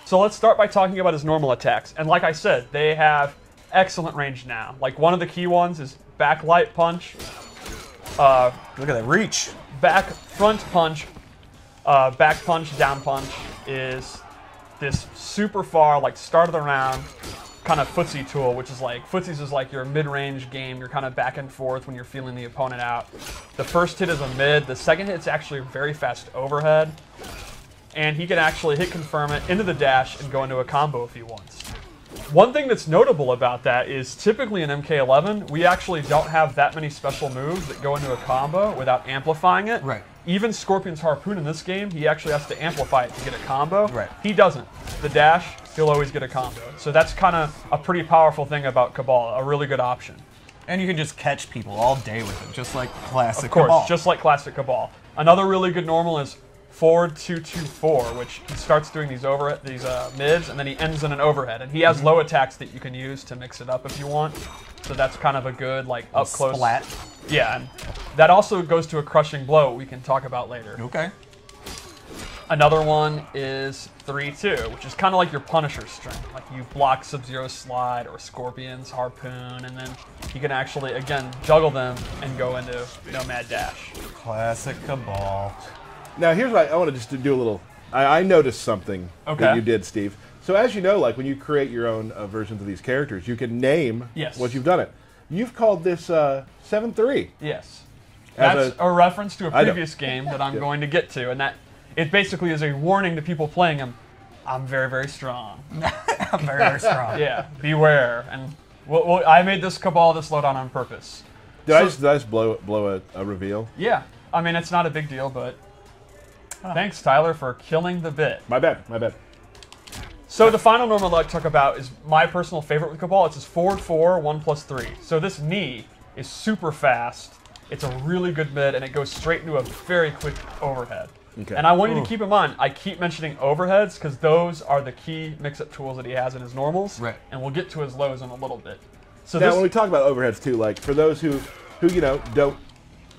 So let's start by talking about his normal attacks. And like I said, they have excellent range now. Like one of the key ones is back light punch. Look at that reach. Back front punch, back punch, down punch is this super far, like start of the round kind of footsie tool, which is like, footsies is like your mid-range game. You're kind of back and forth when you're feeling the opponent out. The first hit is a mid. The second hit's actually a very fast overhead. And he can actually hit confirm it into the dash and go into a combo if he wants. One thing that's notable about that is typically in MK11, we actually don't have that many special moves that go into a combo without amplifying it. Right. Even Scorpion's Harpoon in this game, he actually has to amplify it to get a combo. Right. He doesn't. The dash, he'll always get a combo. So that's kind of a pretty powerful thing about Kabal, a really good option. And you can just catch people all day with it, just like classic Of course, Kabal. just like classic Kabal. Another really good normal is forward 2-2-4, which he starts doing these mids, and then he ends in an overhead. And he has low attacks that you can use to mix it up if you want. So that's kind of a good, like, up close. Splat. Yeah, and that also goes to a crushing blow we can talk about later. Okay. Another one is 3-2, which is kind of like your Punisher string. Like you block Sub-Zero slide or Scorpion's Harpoon, and then you can actually, again, juggle them and go into Nomad Dash. Classic Kabal. Now, here's what I want to just do a little. I noticed something that you did, Steve. So, as you know, like when you create your own versions of these characters, you can name what you've done it. You've called this 7-3. Yes. That's a reference to a previous game that I'm going to get to, and that it basically is a warning to people playing him. I'm very, very strong. I'm very, very strong. Yeah, beware. And I made this Kabal, this loadout on purpose. Did I just blow a reveal? Yeah. I mean, it's not a big deal, but thanks, Tyler, for killing the bit. My bad. My bad. So the final normal I'd like to talk about is my personal favorite with Kabal. It's his forward 4, 1+3. So this knee is super fast. It's a really good mid, and it goes straight into a very quick overhead. Okay. And I want you to keep in mind, I keep mentioning overheads because those are the key mix-up tools that he has in his normals. Right. And we'll get to his lows in a little bit. So now, when we talk about overheads too, like for those who don't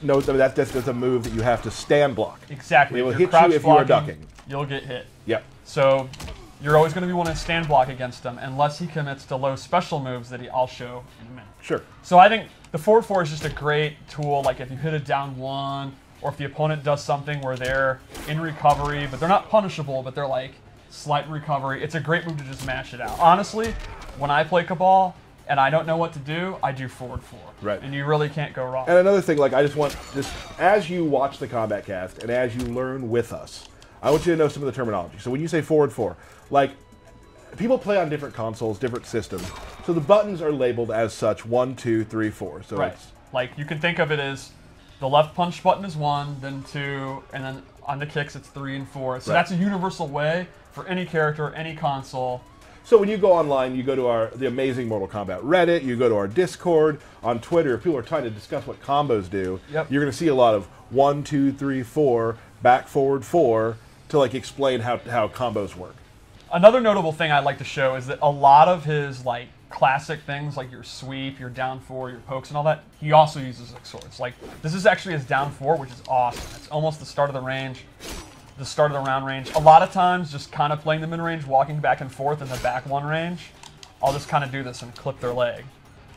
know, that's a move that you have to stand block. Exactly. It will If hit you're you if you are ducking. You'll get hit. Yep. So you're always going to be wanting to stand block against him unless he commits to low special moves that I'll show in a minute. Sure. So I think the forward 4 is just a great tool. Like if you hit a down 1, or if the opponent does something where they're in recovery, but they're not punishable, but they're like slight recovery, it's a great move to just mash it out. Honestly, when I play Kabal and I don't know what to do, I do forward 4. Right. And you really can't go wrong. And another thing, like I just want as you watch the Combat Cast and as you learn with us, I want you to know some of the terminology. So when you say forward 4, like people play on different consoles, different systems, so the buttons are labeled as such 1, 2, 3, 4. So right. Like you can think of it as the left punch button is 1, then 2, and then on the kicks it's 3 and 4. So that's a universal way for any character, any console. So when you go online, you go to the Amazing Mortal Kombat Reddit, you go to our Discord, on Twitter, if people are trying to discuss what combos do, you're going to see a lot of 1, 2, 3, 4, back, forward, 4, to like explain how combos work. Another notable thing I'd like to show is that a lot of his like classic things, like your sweep, your down 4, your pokes and all that, he also uses like swords. Like this is actually his down 4, which is awesome. It's almost the start of the range, the start of the round range. A lot of times just kind of playing the mid-range, walking back and forth in the back 1 range, I'll just kind of do this and clip their leg.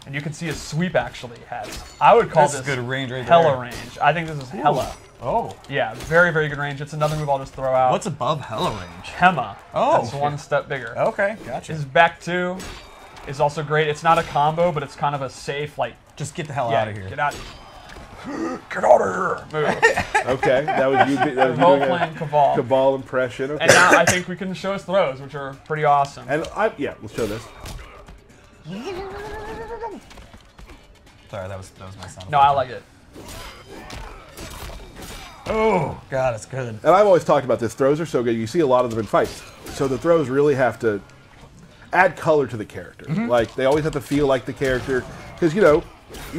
And you can see his sweep actually has, I would call this good range right hella there. range. I think this is hella. Oh. Yeah, very, very good range. It's another move I'll just throw out. What's above hella range? Hema. Oh. That's one step bigger. Okay, gotcha. His back 2 is also great. It's not a combo, but it's kind of a safe, like... Just get the hell out of here. Get out. Get out of here. Move. Okay, that was you doing playing Kabal. Kabal impression. Okay. And now I think we can show his throws, which are pretty awesome. And let's show this. Sorry, that was my sound. No, I like it. Oh, God, it's good. And I've always talked about this. Throws are so good. You see a lot of them in fights. So the throws really have to add color to the character. Like, they always have to feel like the character. Because, you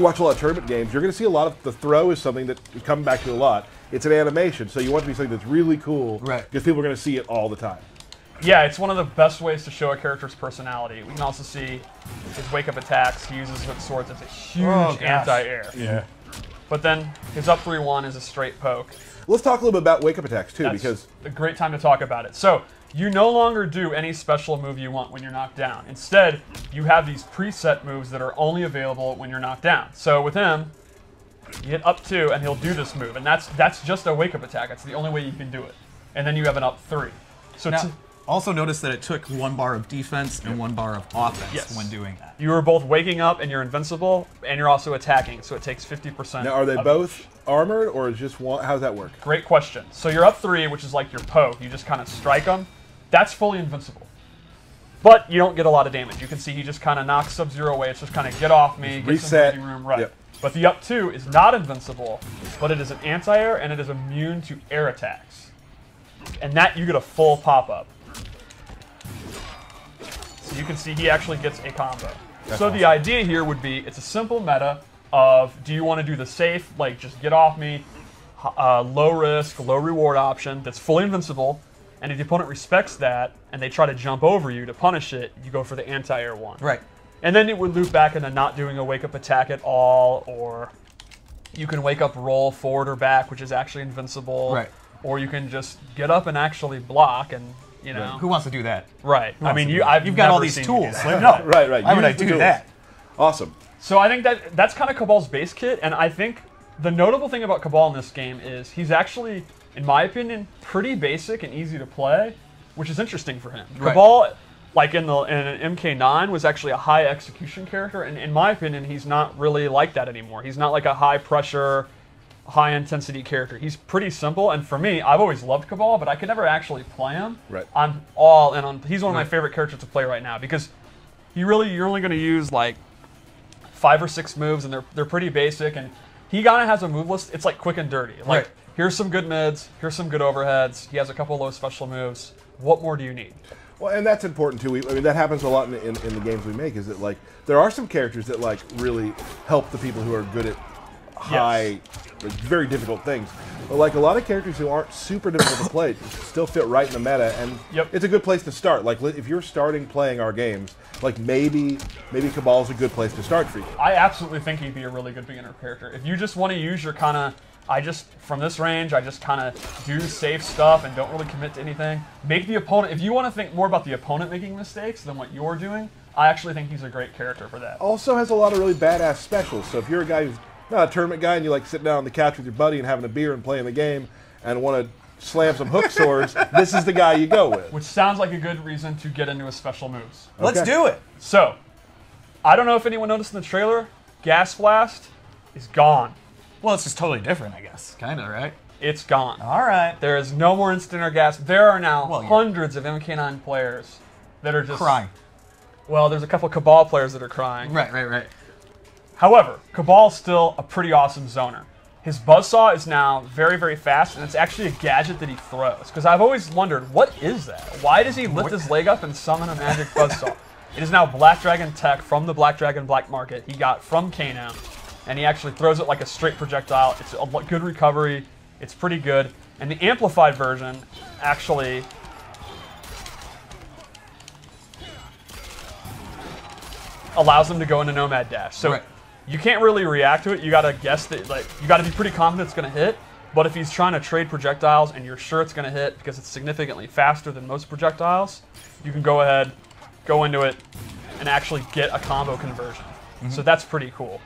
watch a lot of tournament games, you're going to see a lot of the throw is something that you come back to a lot. It's an animation, so you want it to be something that's really cool. Right. Because people are going to see it all the time. Yeah, it's one of the best ways to show a character's personality. We can also see his wake-up attacks. He uses with swords as a huge anti-air. Yeah. But then his up 3-1 is a straight poke. Let's talk a little bit about wake-up attacks, too, That's because a great time to talk about it. So you no longer do any special move you want when you're knocked down. Instead, you have these preset moves that are only available when you're knocked down. So with him, you hit up 2 and he'll do this move, and that's just a wake-up attack. That's the only way you can do it. And then you have an up 3. So now, also notice that it took 1 bar of defense and 1 bar of offense when doing that. You are both waking up and you're invincible, and you're also attacking, so it takes 50%. Now, are they both armored, or is just one? How does that work? Great question. So you're up 3, which is like your poke. You just kind of strike them. That's fully invincible. But you don't get a lot of damage. You can see he just kind of knocks Sub-Zero away. It's just kind of get off me, get some breathing room. Right. Yep. But the up 2 is not invincible, but it is an anti-air, and it is immune to air attacks. And that you get a full pop-up. So you can see he actually gets a combo. That's so awesome. The idea here would be, it's a simple meta of, do you want to do the safe, like just get off me, low risk, low reward option that's fully invincible, and if the opponent respects that and they try to jump over you to punish it, you go for the anti-air one. Right. And then it would loop back into not doing a wake-up attack at all, or you can wake up roll forward or back, which is actually invincible. Right. Or you can just get up and actually block, and you know. Right. Who wants to do that? Right. I mean, you've got all these tools. No. Right. Why would I do that? Awesome. So I think that's kind of Kabal's base kit, and I think the notable thing about Kabal in this game is he's actually, in my opinion, pretty basic and easy to play, which is interesting for him. Right. Kabal, like in an MK9, was actually a high execution character, and in my opinion, he's not really like that anymore. He's not like a high pressure, high intensity character. He's pretty simple, and for me, I've always loved Kabal, but I could never actually play him. Right. I'm all in on. He's one of my favorite characters to play right now because you're only going to use like 5 or 6 moves, and they're pretty basic, and he kind of has a move list. It's like quick and dirty. Like, here's some good mids, here's some good overheads. He has a couple low special moves. What more do you need? Well, and that's important too. I mean, that happens a lot in the games we make. Is that like there are some characters that like really help the people who are good at high, like, very difficult things. But like a lot of characters who aren't super difficult to play still fit right in the meta, and it's a good place to start. Like if you're starting playing our games, like maybe Kabal's a good place to start for you. I absolutely think he'd be a really good beginner character. If you just want to use your kind of, from this range, I just kind of do safe stuff and don't really commit to anything. Make the opponent, if you want to think more about the opponent making mistakes than what you're doing, I actually think he's a great character for that. Also has a lot of really badass specials. So if you're a guy who's not a tournament guy and you like sitting down on the couch with your buddy and having a beer and playing the game and want to slam some hook swords, this is the guy you go with. Which sounds like a good reason to get into his special moves. Okay. Let's do it. So, I don't know if anyone noticed in the trailer, Gas Blast is gone. Well, it's just totally different, I guess. Kind of, right? It's gone. All right. There is no more instant air gas. There are now hundreds of MK9 players that are just crying. Well, there's a couple Kabal players that are crying. Right. However, Kabal's still a pretty awesome zoner. His buzzsaw is now very, very fast, and it's actually a gadget that he throws. Because I've always wondered, what is that? Why does he lift his leg up and summon a magic buzzsaw? It is now Black Dragon tech from the Black Dragon Black Market he got from Kano. And he actually throws it like a straight projectile. It's a good recovery. It's pretty good. And the amplified version actually allows him to go into Nomad Dash. So you can't really react to it. You gotta guess that, like, you gotta be pretty confident it's gonna hit. But if he's trying to trade projectiles and you're sure it's gonna hit because it's significantly faster than most projectiles, you can go ahead, go into it, and actually get a combo conversion. So that's pretty cool.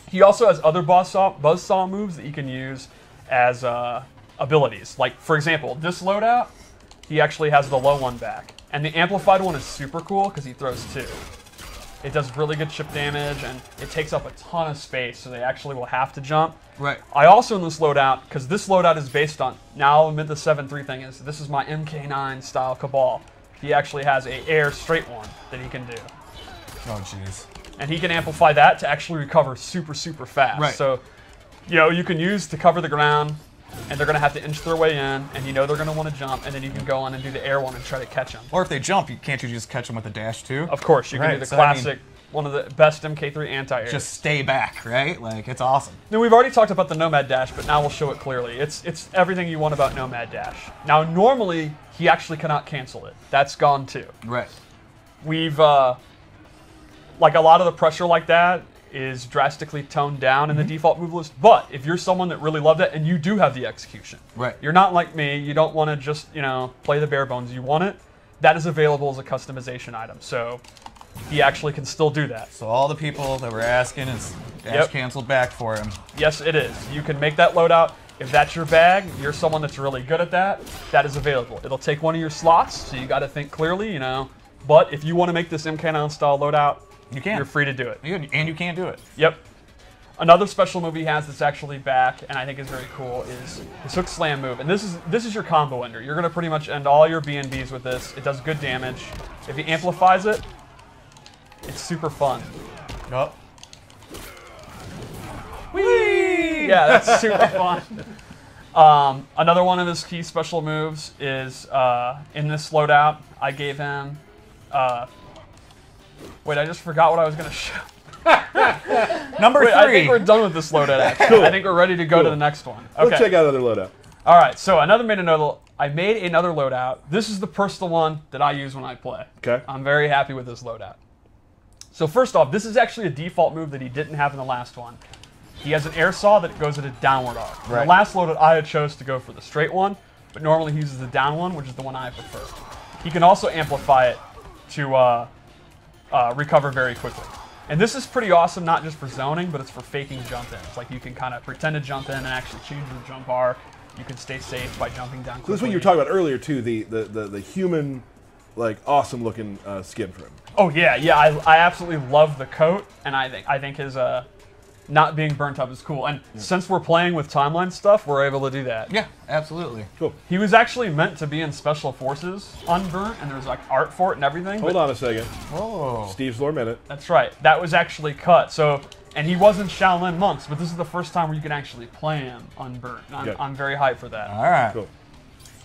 He also has other buzzsaw moves that you can use as abilities. Like, for example, this loadout, he actually has the low one back. And the amplified one is super cool because he throws 2. It does really good chip damage, and it takes up a ton of space, so they actually will have to jump. Right. I also, in this loadout, because this loadout is based on, now I'll admit the 7-3 thing is, this is my MK9 style Kabal. He actually has a air straight one that he can do. Oh, jeez. And he can amplify that to actually recover super, super fast. Right. So, you know, you can use to cover the ground, and they're going to have to inch their way in, and you know they're going to want to jump, and then you can go on and do the air one and try to catch them. Or if they jump, can't you just catch them with a dash too? Of course, you can do the classic, one of the best MK3 anti-airs. Just stay back, right? Like, it's awesome. Now, we've already talked about the Nomad Dash, but now we'll show it clearly. It's everything you want about Nomad Dash. Now, normally, he actually cannot cancel it. That's gone too. Right. We've, like a lot of the pressure like that, is drastically toned down in the default move list. But if you're someone that really loved it and you do have the execution, Right. you're not like me, you don't want to just, you know, play the bare bones, you want it, that is available as a customization item. So he actually can still do that. So all the people that were asking is Yep. canceled back for him. Yes, it is. You can make that loadout. If that's your bag, you're someone that's really good at that, that is available. It'll take one of your slots, so you got to think clearly, you know. But if you want to make this MK9 style loadout, You can. you're free to do it. And you can't do it. Yep. Another special move he has that's actually back, and I think is very cool, is his hook slam move. And this is your combo ender. You're going to pretty much end all your B&Bs with this. It does good damage. If he amplifies it, it's super fun. Yup. Whee! Yeah, that's super fun. Another one of his key special moves is in this loadout, I gave him... wait, I just forgot what I was going to show. Number 3. Wait, I think we're done with this loadout, actually. Cool. I think we're ready to go to the next one. Okay. Let's check out another loadout. All right, so I made another loadout. This is the personal one that I use when I play. Okay. I'm very happy with this loadout. So first off, this is actually a default move that he didn't have in the last one. He has an air saw that goes at a downward arc. Right. The last loadout I had chose to go for the straight one, but normally he uses the down one, which is the one I prefer. He can also amplify it to recover very quickly. And this is pretty awesome, not just for zoning, but it's for faking jump-ins. Like, you can kind of pretend to jump in and actually change your jump arc. You can stay safe by jumping down quickly. So this is what you were talking about earlier too, the human, like, awesome looking skin for him. Oh yeah, yeah. I absolutely love the coat, and I think his not being burnt up is cool. And since we're playing with timeline stuff, we're able to do that. Yeah, absolutely. Cool. He was actually meant to be in Special Forces unburnt, and there's like art for it and everything. Hold but on a second. Whoa. Steve's lore minute. That's right. That was actually cut. So, and he was in Shaolin Monks, but this is the first time where you can actually play him unburnt. And Good. I'm very hyped for that. All right. Cool.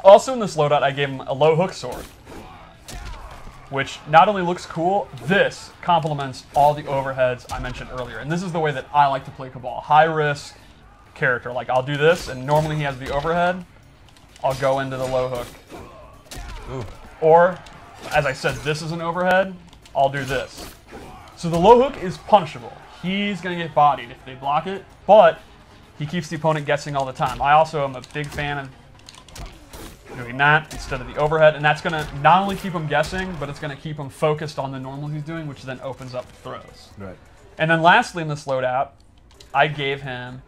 Also in this loadout, I gave him a low hook sword, which not only looks cool, this complements all the overheads I mentioned earlier. And this is the way that I like to play Kabal. High risk character. Like, I'll do this, and normally he has the overhead. I'll go into the low hook. Ooh. Or, as I said, this is an overhead. I'll do this. So the low hook is punishable. He's going to get bodied if they block it, but he keeps the opponent guessing all the time. I also am a big fan of doing that instead of the overhead, and that's going to not only keep him guessing, but it's going to keep him focused on the normal he's doing, which then opens up throws. Right. And then lastly in this loadout, I gave him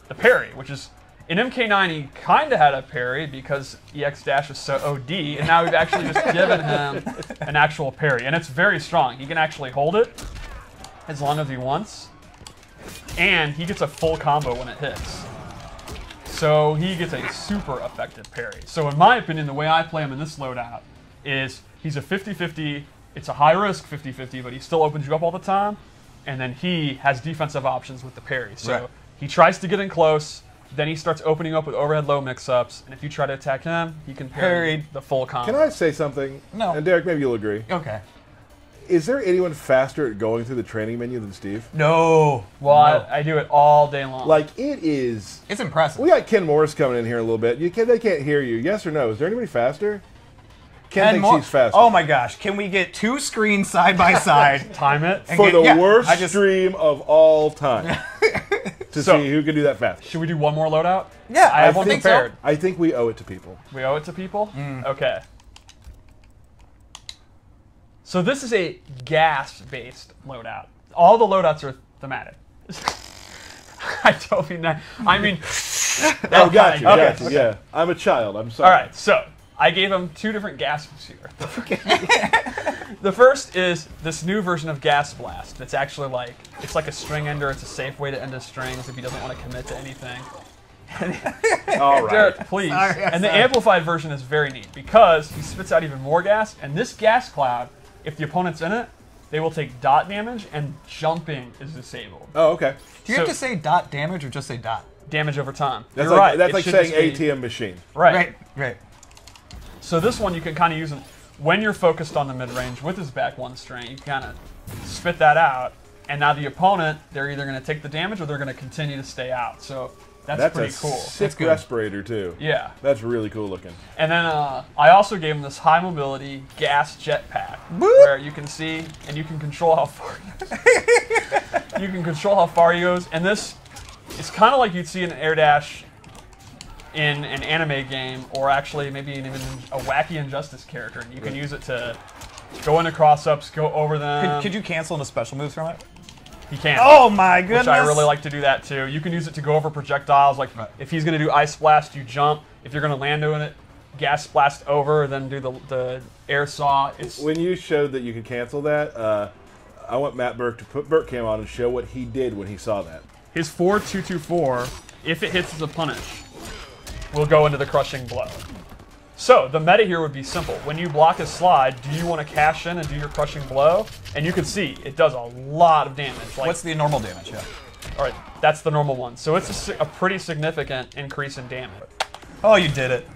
the parry, which is, in MK9 he kind of had a parry because EX dash is so OD, and now we've actually just given him an actual parry, and it's very strong. He can actually hold it as long as he wants, and he gets a full combo when it hits. So he gets a super effective parry. So in my opinion, the way I play him in this loadout is he's a 50-50, it's a high risk 50-50, but he still opens you up all the time, and then he has defensive options with the parry. So Right. he tries to get in close, then he starts opening up with overhead low mix-ups, and if you try to attack him, he can parry the full combo. Can I say something? No. And Derek, maybe you'll agree. Okay. Is there anyone faster at going through the training menu than Steve? No. Well, No. I do it all day long. Like, it is... It's impressive. We got Ken Morris coming in here a little bit. They can't hear you. Yes or no? Is there anybody faster? Ken thinks he's faster. Oh my gosh! Can we get 2 screens side by side? Time it. And For get- the yeah, worst I just- stream of all time. To So- see who can do that fast. Should we do one more loadout? Yeah, I have one think so. prepared. I think we owe it to people. We owe it to people? Okay. So this is a gas-based loadout. All the loadouts are thematic. I don't mean that. I mean... Oh, got you. Okay, Got you. okay. Yeah. I'm a child. I'm sorry. All right, so I gave him 2 different gases here. The first is this new version of Gas Blast. That's actually like, it's like a string ender. It's a safe way to end his strings if he doesn't want to commit to anything. All right. Derek, please. Sorry, And the sorry. amplified version is very neat because he spits out even more gas, and this gas cloud, if the opponent's in it, they will take dot damage, and jumping is disabled. Oh, okay. Do you have So- to say dot damage or just say dot? Damage over time. That's You're like right. that's it like should saying just be- ATM machine. Right. Right. So this one you can kind of use when you're focused on the mid-range with his back one string. You kind of spit that out, and now the opponent, they're either going to take the damage or they're going to continue to stay out. So that's pretty a cool. sick good. respirator too. Yeah. That's really cool looking. And then I also gave him this high mobility gas jetpack, where you can see and you can control how far. You can control how far he goes, and this is kind of like you'd see an air dash in an anime game, or actually maybe even a wacky Injustice character, and you can use it to go into cross-ups, go over them. Could you cancel into special moves from it? He can. Oh my goodness! Which I really like to do that too. You can use it to go over projectiles. Like if he's going to do Ice Blast, you jump. If you're going to land doing it, Gas Blast over, then do the Air Saw. When you showed that you could cancel that, I want Matt Burke to put Burke Cam on and show what he did when he saw that. His 4-2-2-4, if it hits as a punish, will go into the Crushing Blow. So the meta here would be simple. When you block his slide, do you want to cash in and do your Crushing Blow? And you can see it does a lot of damage. Like, what's the normal damage? Yeah. All right, that's the normal one. So it's a pretty significant increase in damage. Oh, you did it.